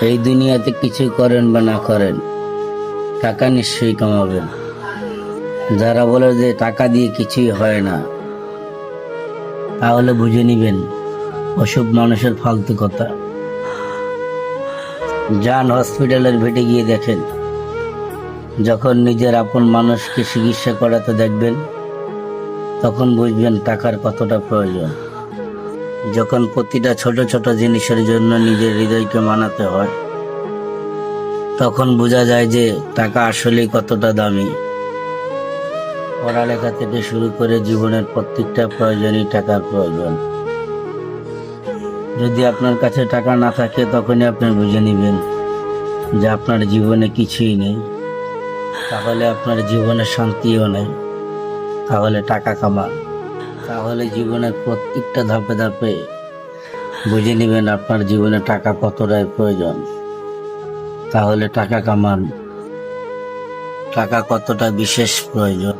এই দুনিয়াতে কিছু করেন বা না করেন, টাকা নিশ্চয়ই কামাবেন। যারা বলে যে টাকা দিয়ে কিছুই হয় না, তাহলে বুঝে নিবেন ওসব মানুষের ফালতু কথা। যান হসপিটালের ভেটে গিয়ে দেখেন, যখন নিজের আপন মানুষকে চিকিৎসা করাতে দেখবেন, তখন বুঝবেন টাকার কতটা প্রয়োজন। যখন প্রতিটা ছোট ছোট জিনিসের জন্য নিজের হৃদয়কে মানাতে হয়, তখন বোঝা যায় যে টাকা আসলেই কতটা দামি। পড়ালেখা থেকে শুরু করে জীবনের প্রত্যেকটা প্রয়োজনই টাকার প্রয়োজন। যদি আপনার কাছে টাকা না থাকে, তখনই আপনি বুঝে নেবেন যে আপনার জীবনে কিছুই নেই। তাহলে আপনার জীবনে শান্তিও নেই। তাহলে টাকা কামান। তাহলে জীবনের প্রত্যেকটা ধাপে ধাপে বুঝে নেবেন আপনার জীবনে টাকা কতটাই প্রয়োজন। তাহলে টাকা কামান, টাকা কতটা বিশেষ প্রয়োজন।